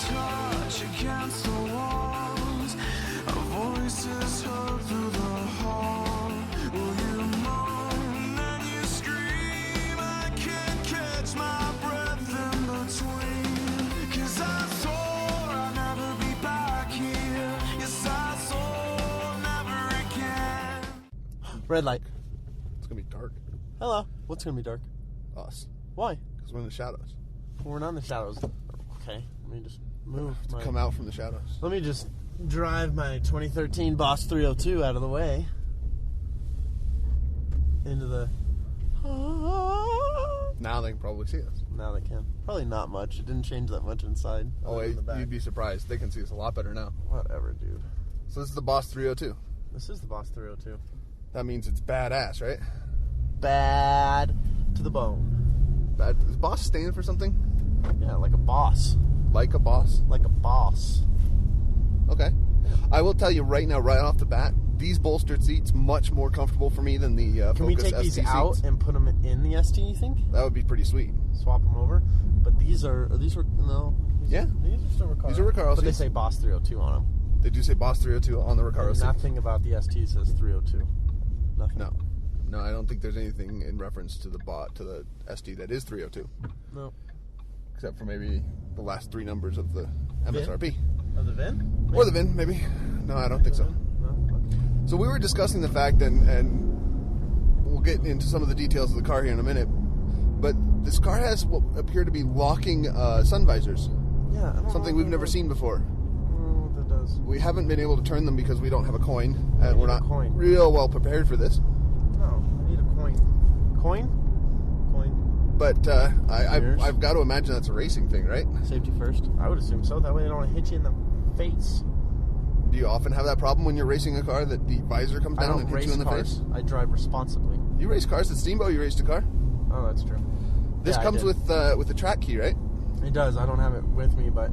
touch against the walls, our voices heard through the hall. Will you moan and you scream? I can't catch my breath in between. 'Cause I swore I'd never be back here. Yes, I swore never again. Red light. It's gonna be dark. Hello. What's gonna be dark? Us. Why? Because we're in the shadows. We're not in the shadows. Okay, let me just move. Come out from the shadows. Let me just drive my 2013 Boss 302 out of the way. Into the... Now they can probably see us. Now they can. Probably not much. It didn't change that much inside. Oh, wait, you'd be surprised. They can see us a lot better now. Whatever, dude. So this is the Boss 302. This is the Boss 302. That means it's badass, right? Bad to the bone. Bad. Is Boss stand for something? Yeah, like a boss. Like a boss? Like a boss. Okay. I will tell you right now, right off the bat, these bolstered seats much more comfortable for me than the Can we Focus take these ST out seats. and put them in the ST, you think? That would be pretty sweet. Swap them over? But these were, no. These Yeah. These are still Recaro. These are Recaro But they seats. say Boss 302 on them. They do say Boss 302 on the Recaro And seat. nothing about the ST says 302. Nothing. No. No, I don't think there's anything in reference to the ST that is 302. No. Except for maybe the last three numbers of the MSRP. Of the VIN? Or the VIN, maybe. No, I don't think so. No. So we were discussing the fact, and we'll get into some of the details of the car here in a minute, but this car has what appear to be locking sun visors. Yeah, I don't Something know we've never seen before. I don't know what that does. We haven't been able to turn them because we don't have a coin, and need we're a not coin. real well prepared for this. No, I need a coin. Coin? But I've got to imagine that's a racing thing, right? Safety first. I would assume so. That way they don't hit you in the face. Do you often have that problem when you're racing a car that the visor comes I down don't and hits race you in the cars. face? I drive responsibly. You race cars at Steamboat. You raced a car. Oh, that's true. This Yeah, I comes did. with the track key, right? It does. I don't have it with me, but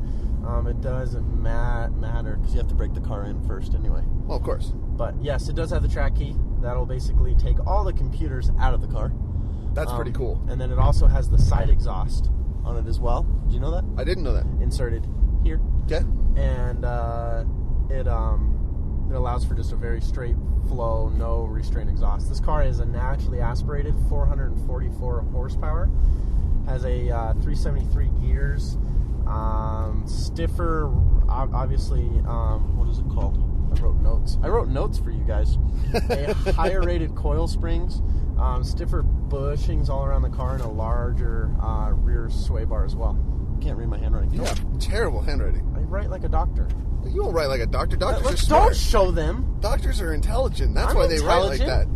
it doesn't matter because you have to break the car in first anyway. Well, of course. But yes, it does have the track key. That'll basically take all the computers out of the car. That's pretty cool. And then it also has the side exhaust on it as well. Did you know that? I didn't know that. Inserted here. Okay. And it allows for just a very straight flow, no restraint exhaust. This car is a naturally aspirated 444 horsepower, has a 373 gears, stiffer, obviously, what is it called? I wrote notes for you guys. A higher rated coil springs, stiffer bushings all around the car, and a larger rear sway bar as well. Can't read my handwriting. You have terrible handwriting. I write like a doctor. You don't write like a doctor. Doctors are Don't smart. show them. Doctors are intelligent. That's I'm why they write like that.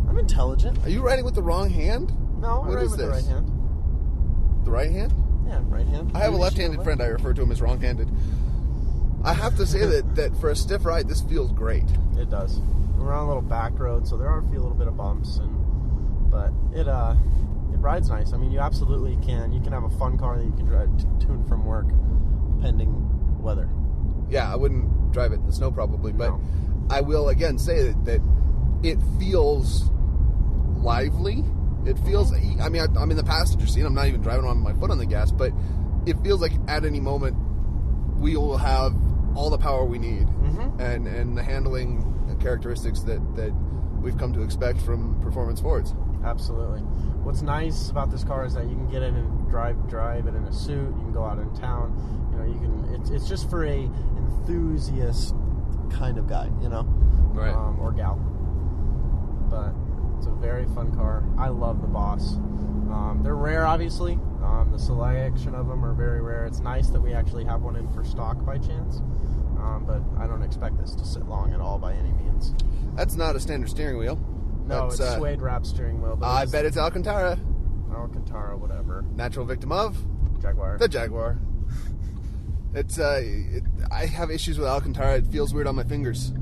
I'm intelligent. Are you writing with the wrong hand? No, I What write is with the this? right hand. The right hand? Yeah, right hand. I have a Maybe left-handed she friend. I refer to him as wrong-handed. I have to say that for a stiff ride, this feels great. It does. We're on a little back road, so there are a few little bit of bumps, but it rides nice. I mean, you absolutely can. You can have a fun car that you can drive to and from work, pending weather. Yeah, I wouldn't drive it in the snow probably, but No. I will again say that it feels lively. It feels, I mean, I'm in the passenger seat. I'm not even driving on my foot on the gas, but it feels like at any moment we will have all the power we need and the handling characteristics that we've come to expect from performance Fords. Absolutely. What's nice about this car is that you can get in and drive it in a suit. You can go out in town. You know, you can. It's just for a enthusiast kind of guy, you know, Right. or gal. But it's a very fun car. I love the Boss. They're rare, obviously. The selection of them are very rare. It's nice that we actually have one in for stock by chance. But I don't expect this to sit long at all by any means. That's not a standard steering wheel. No, That's, it's suede wrap steering wheel. But I bet it's Alcantara. Alcantara, whatever. Natural victim of Jaguar. the Jaguar. It's I have issues with Alcantara. It feels weird on my fingers.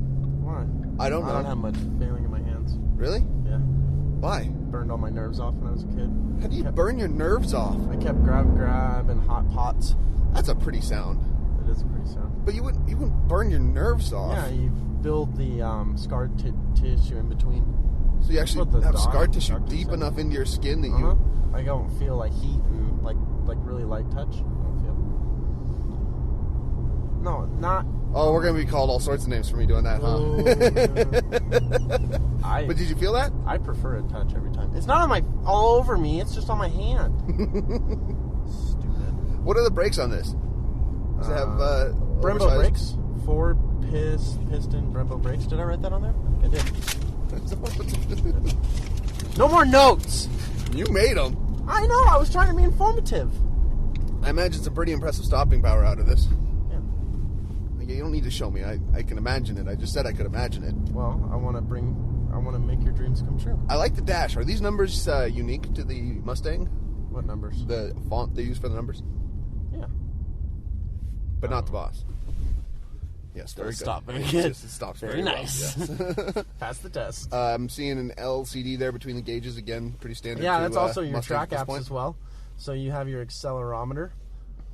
Why? I don't know. I don't have much feeling in my hands. Really? Yeah. Why? Burned all my nerves off when I was a kid. How do you burn your nerves off? I kept grabbing hot pots. That's a pretty sound. It is a pretty sound. But you wouldn't burn your nerves off. Yeah, you build the scar tissue in between. So you That's actually what the have scar tissue doctor deep said. enough into your skin that Uh-huh. you. I don't feel like heat and like really light touch. I don't feel. No, not. Oh, we're gonna be called all sorts of names for me doing that, huh? But did you feel that? I prefer a touch every time. It's not on my all over me. It's just on my hand. Stupid. What are the brakes on this? Does it have Brembo oversized- brakes? 4-piston Brembo brakes. Did I write that on there? I did. No more notes. You made them. I know. I was trying to be informative. I imagine some pretty impressive stopping power out of this. Yeah. You don't need to show me. I can imagine it. I just said I could imagine it. Well, I want to make your dreams come true. I like the dash. Are these numbers unique to the Mustang? What numbers? The font they use for the numbers? Yeah. But not the Boss. Yes, very good. Stop very It good. just stops Very very well, nice. yes. Pass the test. I'm seeing an LCD there between the gauges again. Pretty standard. Yeah, to, that's also your Mustang track at this apps point. as well. So you have your accelerometer,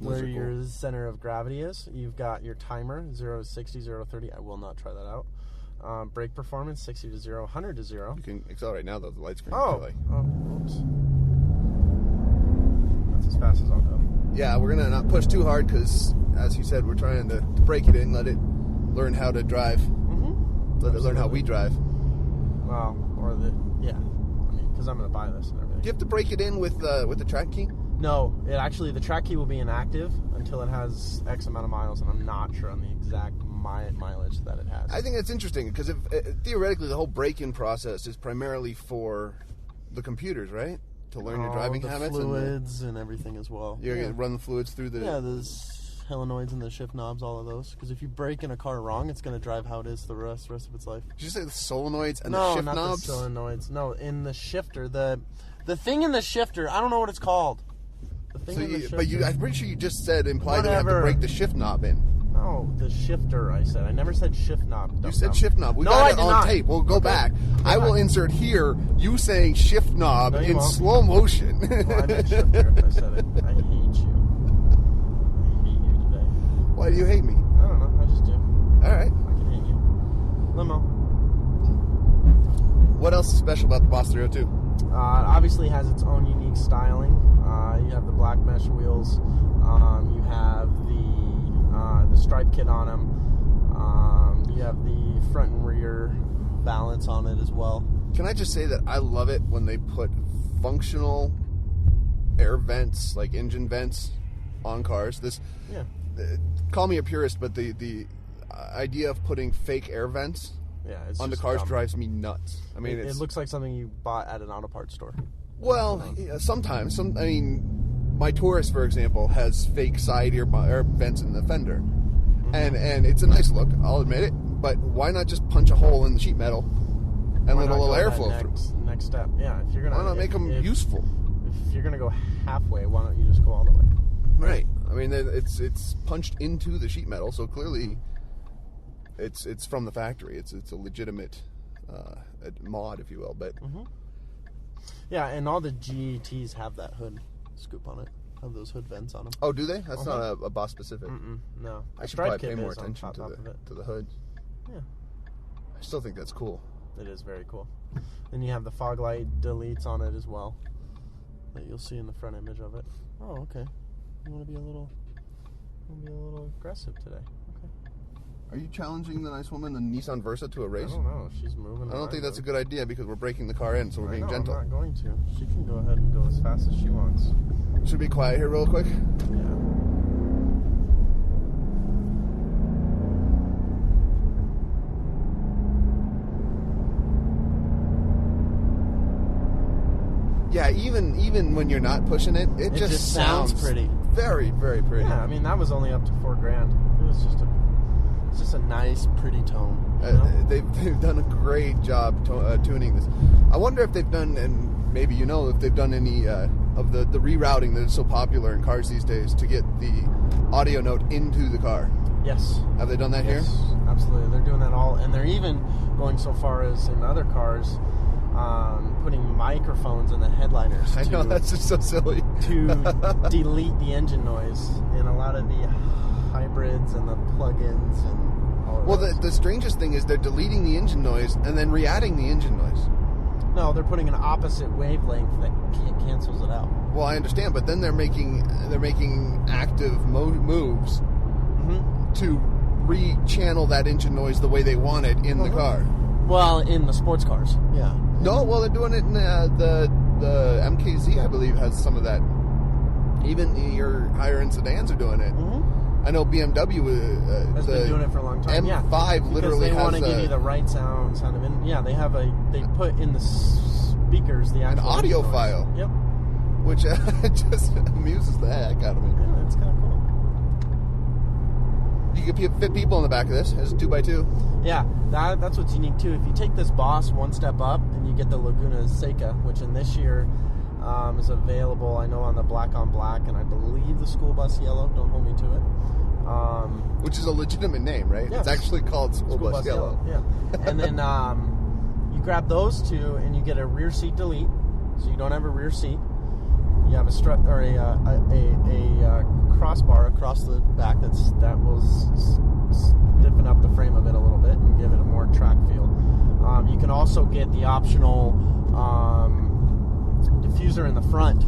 Those where are cool. your center of gravity is. You've got your timer, 0 to 60, 0 to 30. I will not try that out. Brake performance, 60 to 0, 100 to 0. You can accelerate now, though. The light screen. Oh, Like. oops. That's as fast as I'll go. Yeah, we're gonna not push too hard because, as you said, we're trying to break it in, let it learn how to drive, let it learn how we drive. Well, yeah. I mean, because I'm going to buy this and everything. Do you have to break it in with the track key? No, the track key will be inactive until it has X amount of miles, and I'm not sure on the exact mileage that it has. I think that's interesting because if theoretically the whole break-in process is primarily for the computers, right? To learn your driving the habits fluids and everything as well. You're gonna run the fluids through the. Yeah, there's solenoids and the shift knobs, all of those. Because if you break in a car wrong, it's going to drive how it is the rest of its life. Did you say the solenoids and No, the shift not knobs? the solenoids. No, in the shifter, the thing in the shifter. I don't know what it's called. The thing in the shifter. But I'm pretty sure you just said implied that you have to Whatever. break the shift knob in. No, the shifter. I said. I never said shift knob. You said shift knob. We No, got I it did on not. tape. We'll go back. Go I will back. insert here you saying shift knob No, you in won't. slow motion. Well, I meant shifter. I said it. I hate you. I hate you today. Why do you hate me? I don't know. I just do. All right. I can hate you. Limo. What else is special about the Boss 302? It obviously has its own unique styling. You have the black mesh wheels. You have the stripe kit on them. You have the front and rear balance on it as well. Can I just say that I love it when they put functional air vents, like engine vents, on cars. Yeah. Call me a purist, but the idea of putting fake air vents Yeah. It's onto just cars dumb. drives me nuts. I mean, It looks like something you bought at an auto parts store. well, yeah, sometimes. I mean, my Taurus, for example, has fake side air vents in the fender, and it's a nice look. I'll admit it. But why not just punch a hole in the sheet metal and Why let a not little go that airflow through? next step. Yeah. If you're gonna Why not make them useful? If you're gonna go halfway, why don't you just go all the way? Right. I mean, it's punched into the sheet metal, so clearly it's from the factory. It's a legitimate mod, if you will. But Yeah, and all the GTs have that hood scoop on it. Have those hood vents on them. oh, do they? That's not a Boss specific. No. I The should stripe probably pay kit more is on attention top of it. to the hood. Yeah. I still think that's cool. It is very cool. Then you have the fog light deletes on it as well, that you'll see in the front image of it. Oh, okay. You want to be a little aggressive today. Okay. Are you challenging the nice woman, the Nissan Versa, to a I race? don't know. She's moving. I don't think that's a good idea because we're breaking the car in, so we're being gentle. I'm not going to. She can go ahead and go as fast as she wants. Should we be quiet here real quick? Yeah. Yeah, even when you're not pushing it, it just sounds pretty. Very, very pretty. Yeah, I mean that was only up to $4,000. It was just a nice, pretty tone. You know? They've done a great job tuning this. I wonder if they've done, and maybe you know, if they've done any of the rerouting that is so popular in cars these days to get the audio note into the car. Yes. Have they done that Yes, here? absolutely. They're doing that all, and they're even going so far as in other cars, putting microphones in the headliners. I know, that's just so silly. To delete the engine noise in a lot of the hybrids and the plug-ins and all of Well, those. the strangest thing is they're deleting the engine noise and then re-adding the engine noise. No, they're putting an opposite wavelength that cancels it out. Well, I understand, but then they're making active moves to re-channel that engine noise the way they want it in the car. Well, in the sports cars, yeah. No, well, they're doing it in the MKZ, I believe, has some of that. Even your higher-end sedans are doing it. I know BMW has been doing it for a long time. M5 literally they has want to give you the right sound kind of in. Yeah, they put in the speakers the actual an audio noise. file. Yep. Which just amuses the heck out of me. Yeah, it's kind of cool. You can fit people in the back of this. It's a 2x2. Yeah, that's what's unique too. If you take this Boss one step up and you get the Laguna Seca, which in this year is available, I know, on the black on black, and I believe the school bus yellow. Don't hold me to it. Which is a legitimate name, right? Yes. It's actually called school bus yellow. Yeah, and then you grab those two and you get a rear seat delete, so you don't have a rear seat. You have a strut or a crossbar across the back that will stiffen up the frame of it a little bit and give it a more track feel. You can also get the optional diffuser in the front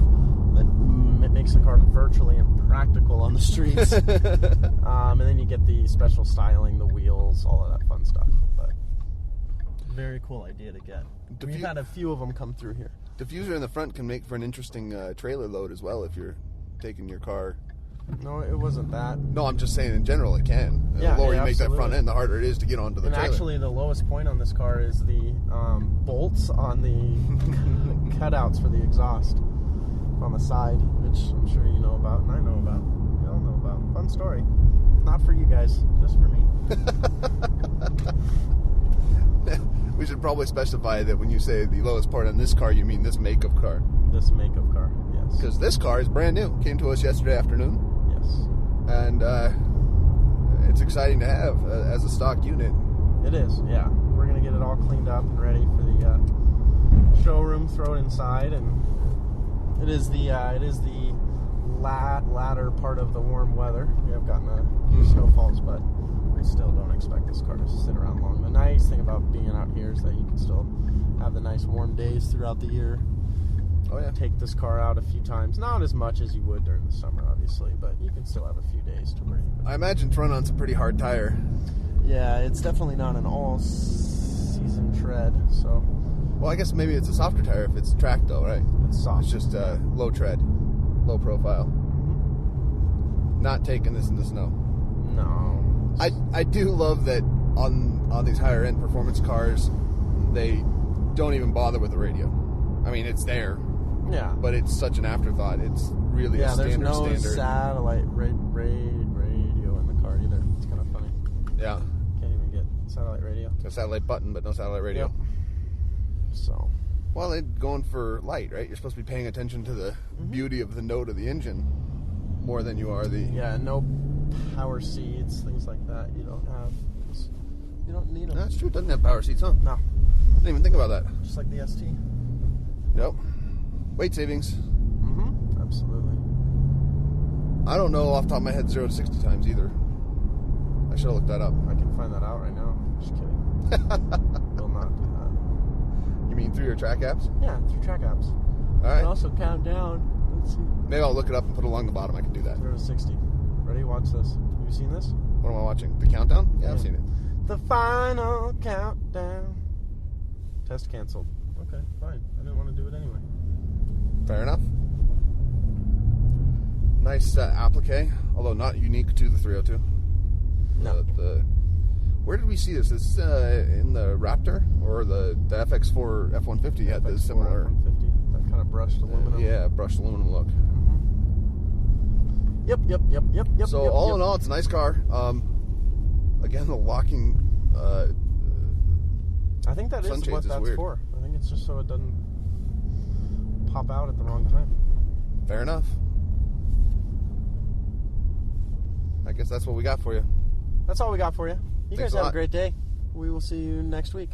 that makes the car virtually impractical on the streets. And then you get the special styling, the wheels, all of that fun stuff. But very cool idea to get. We've had a few of them come through here. Diffuser in the front can make for an interesting trailer load as well if you're taking your car. No, it wasn't that. No, I'm just saying in general it can. Yeah, the lower you make that absolutely. front end, the harder it is to get onto the And trailer. actually, the lowest point on this car is the bolts on the cutouts for the exhaust on the side, which I'm sure you know about, and I know about. We all know about. Fun story. Not for you guys, just for me. We should probably specify that when you say the lowest part on this car, you mean this make of car. This make-up car, yes. Because this car is brand new. Came to us yesterday afternoon. Yes. And it's exciting to have as a stock unit. It is, yeah. We're going to get it all cleaned up and ready for the showroom, throw it inside, and it is the latter part of the warm weather. We have gotten a few snowfalls, but I still don't expect this car to sit around long. The nice thing about being out here is that you can still have the nice warm days throughout the year. Oh, yeah. Take this car out a few times. Not as much as you would during the summer, obviously, but you can still have a few days to where you can. I imagine it's run on some pretty hard tire. Yeah, it's definitely not an all-season tread, so Well, I guess maybe it's a softer tire if it's track, though, right? it's soft. It's just low tread, low profile. Not taking this in the snow. No. I do love that on these higher end performance cars, they don't even bother with the radio. I mean, it's there, Yeah. but it's such an afterthought. It's really a there's standard no standard. satellite radio in the car either. It's kind of funny. Yeah, Can't even get satellite radio. a satellite button, but no satellite radio. Yep. So, Well, they're going for light, right? You're supposed to be paying attention to the beauty of the note of the engine more than you are the... yeah, no power seats, things like that. You don't have. You don't need them. That's true. It doesn't have power seats, huh? No, Didn't even think about that. just like the ST. Yep. Weight savings. Absolutely. I don't know off the top of my head 0 to 60 times either. I should have looked that up. I can find that out right now. Just kidding. Will not do that. You mean through your track apps? Yeah, through track apps. All You right. can also count down. Let's see. Maybe I'll look it up and put it along the bottom. I can do that. 0 to 60. Ready? Watch this. Have you seen this? What am I watching? The countdown? Yeah, I've seen it. The final countdown. Test canceled. Okay, fine. I didn't want to do it anyway. Fair enough. Nice applique, although not unique to the 302. No. Where did we see this? Is this in the Raptor or the FX4 F-150 had this similar? F-150. That kind of brushed aluminum. Yeah, brushed aluminum look. Yep. So all in all, it's a nice car. Again, the locking. I think that is sunshades what is that's weird. for. I think it's just so it doesn't pop out at the wrong time. Fair enough. I guess that's what we got for you. That's all we got for you. You Thanks guys a have lot. a great day. We will see you next week.